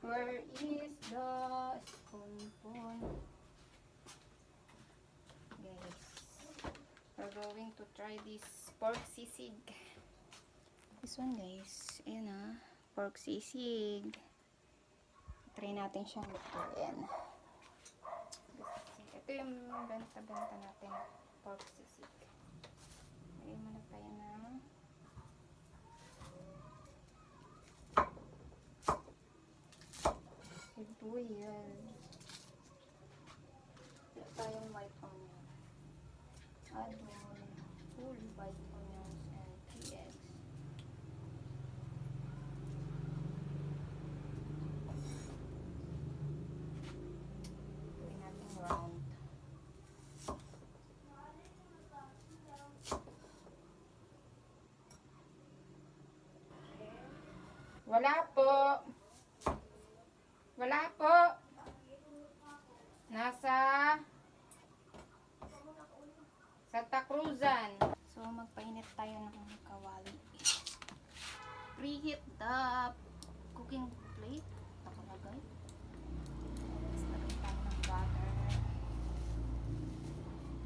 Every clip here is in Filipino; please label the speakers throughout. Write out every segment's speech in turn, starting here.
Speaker 1: Where is the spoon? Guys, we're going to try this pork sisig. This one guys, ayan pork sisig. Try natin siyang lutuin. Ito yung benta-benta natin, pork sisig. Lagyan muna tayo ng sibuyas. Ito tayong white onion. Add full white onions and 3 eggs. Gawin natin round. Wala po. Wala po. Nasa Santa Cruzan. So, magpainit tayo ng kawali. Preheat the cooking plate. Nakalagay. Tapos, lagay tayo ng butter.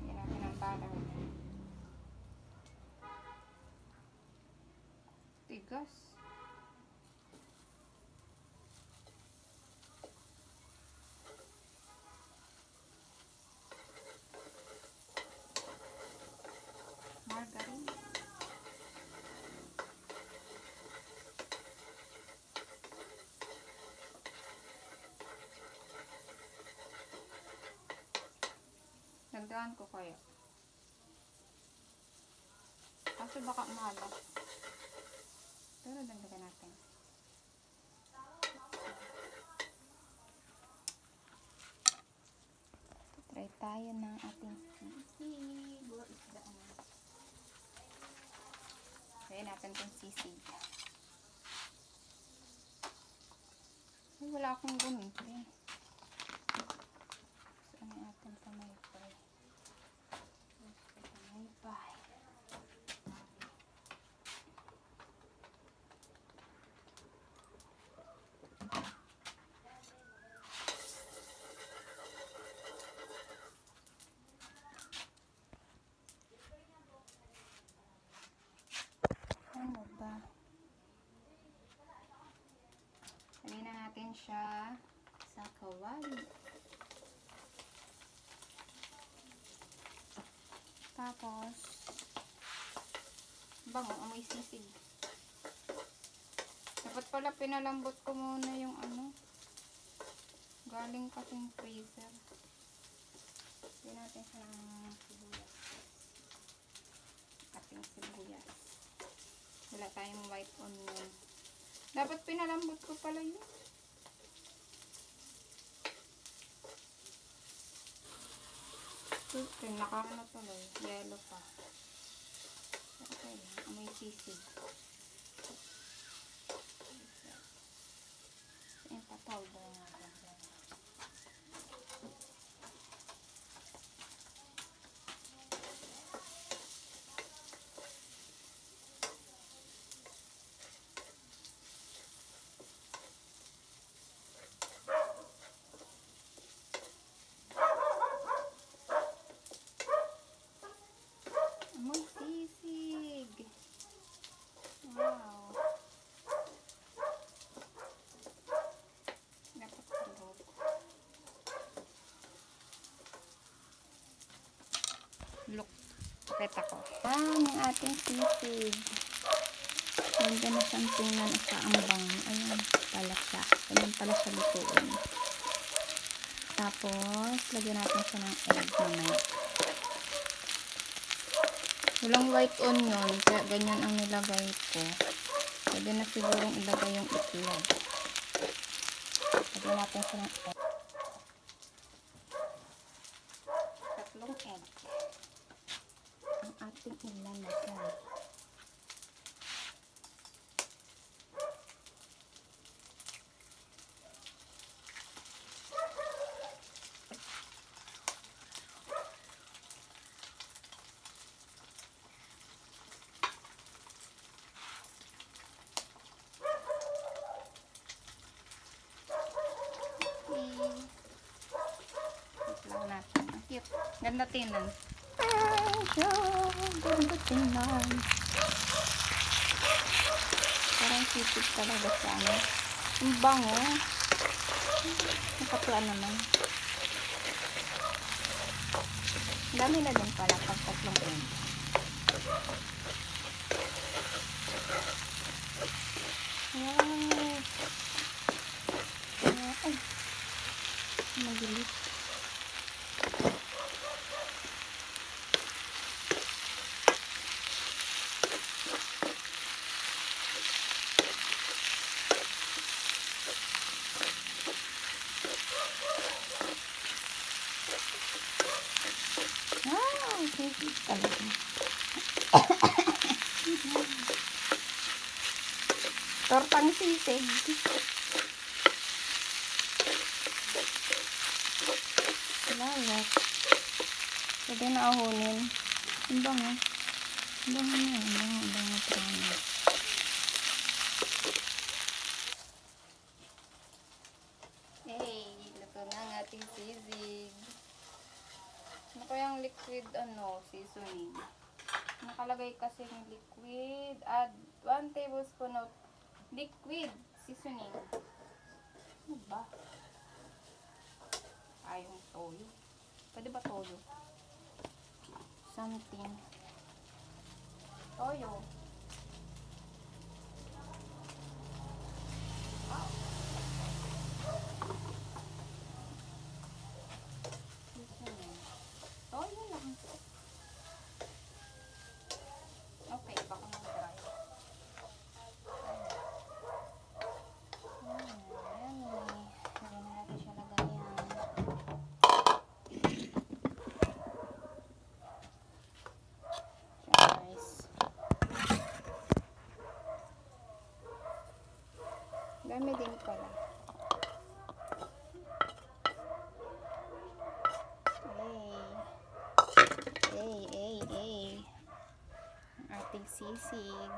Speaker 1: Lagyan natin ng butter. Tigas. Margarine. Dagdagan ko kaya. Kasi baka malat. Pero dagdagan natin. Try tayo ng ating sisig. Or isdaan. Kaya natin itong sisig. Ay, wala akong gumito. So, ano natin pamaypay? Pamaypay. Ano ba? Lagyan na natin siya sa kawali. Tapos, bango, amoy sisig. Dapat pala pinalambot ko muna yung galing kasing freezer. Lagyan natin siya ng sibuyas. Ating sibuyas. Wala tayong white onion. Dapat pinalambot ko pala yun. Okay, nakaano tuloy. Yellow pa. Okay, amoy sisig. Ayan pa, powder natin. Amoy sisig. Wow. Dapat tulog. Look. Pakita ko. Ang ating sisig. Ganda na siyang tingnan sa ambang. Ayan pala siya. Ganyan pala siya lutuin. Tapos, lagyan natin siya ng egg mamaya. Walang white onion, kaya ganyan ang nilagay ko. Pwede na sigurong ilagay yung itlog. Lagyan natin siya ng egg. 3 egg. Ang ating ilalagay. Tignan natin. Ang cute. Ganda tingnan. Ganda tingnan. Parang sisig talaga sa ano. Ang bango. Nakapula naman. Dami na din pala pag tatlong egg. Wow. Ay. Magilit. Sisig talaga. Tortang sisig. Lalat. Pwede na ahunin. Ang bango. Ang bango na. Ang bango. Promise. Hey, luto na ang ating sisig. Ano kayang liquid, seasoning? Nakalagay kasi ng liquid. Add 1 tablespoon of liquid seasoning. Ano ba? Yung toyo. Pwede ba toyo? Something. Toyo. Seasoning. Toyo lang. Okay, baka mag-dry. Yummy. Lagyan na natin siya lagayan. Guys. Dami din pala. Ay. Ating sisig.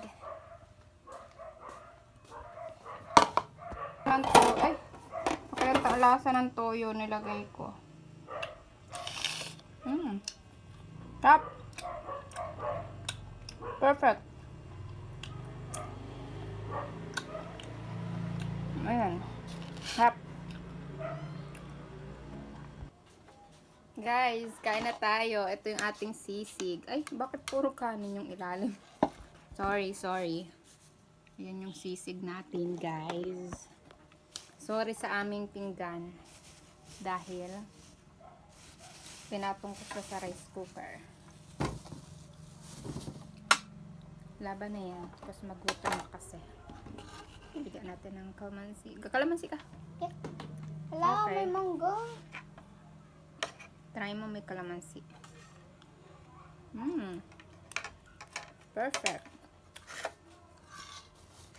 Speaker 1: Kaya lasa ng toyo nilagay ko. Tap. Perfect. Ayan. Tap. Guys, kain na tayo. Ito yung ating sisig. Ay, bakit puro kanin yung ilalim? Sorry. Ayan yung sisig natin, guys. Sorry sa aming pinggan. Dahil pinatong ko siya sa rice cooker. Laban na yan. Tapos magutom na kasi. Bigyan natin ng kalamansi. Kalamansi ka?
Speaker 2: Wala,
Speaker 1: Okay.
Speaker 2: may mangga.
Speaker 1: Try mo may kalamansi. Perfect.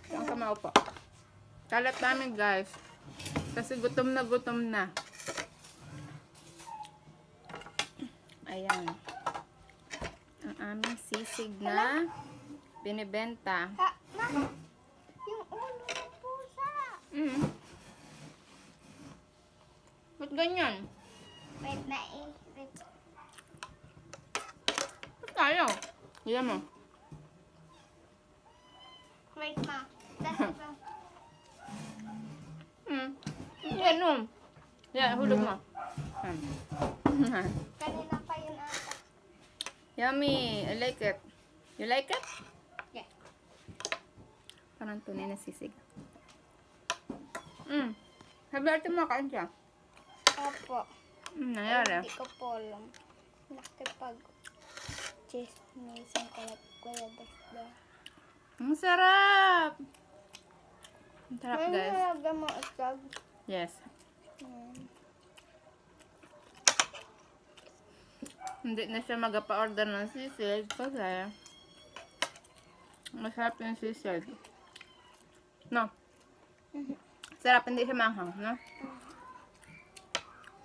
Speaker 1: Saan ka maupo? Kalat namin, guys. Kasi gutom na. Ayan. Ang aming sisig na binibenta.
Speaker 2: Yung ulo ng pusa.
Speaker 1: Ba't ganyan?
Speaker 2: Wait, naisip.
Speaker 1: Ba't tayo? Yan mo.
Speaker 2: Wait, ma. That's wrong.
Speaker 1: Yan mo. Yan, hulog mo.
Speaker 2: Kanina pa yun ata.
Speaker 1: Yummy. I like it. You like it?
Speaker 2: Yeah.
Speaker 1: Parang tunay na sisig. Sabi natin makain siya.
Speaker 2: Opo.
Speaker 1: Nangyari.
Speaker 2: Hindi ko po alam. Nakipag-chismisan kalat kuya basta.
Speaker 1: Ang sarap! Ang sarap,
Speaker 2: May
Speaker 1: guys.
Speaker 2: nalaga mo itag.
Speaker 1: Yes. Hindi na siya magpa-order ng sisig kasi masarap yung sisig. No? Sarap, hindi siya manghang, no?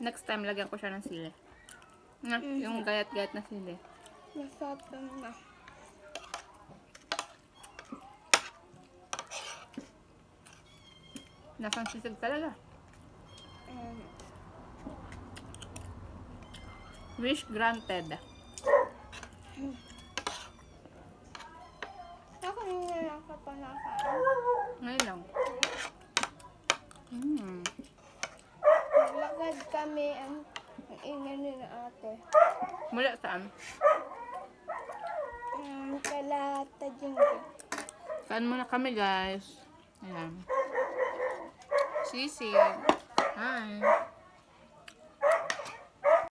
Speaker 1: Next time, lagyan ko siya ng sili. No? Yung gayat-gayat na sili.
Speaker 2: Masarap na.
Speaker 1: Nasang sisig talaga. Wish granted.
Speaker 2: Ako yung nakapanakaan.
Speaker 1: Ngayon lang.
Speaker 2: Naglakad kami ang ingay ni na ate.
Speaker 1: Mula saan?
Speaker 2: Kala Tajingge.
Speaker 1: Saan muna kami, guys? Ayan. Sisig. Hi.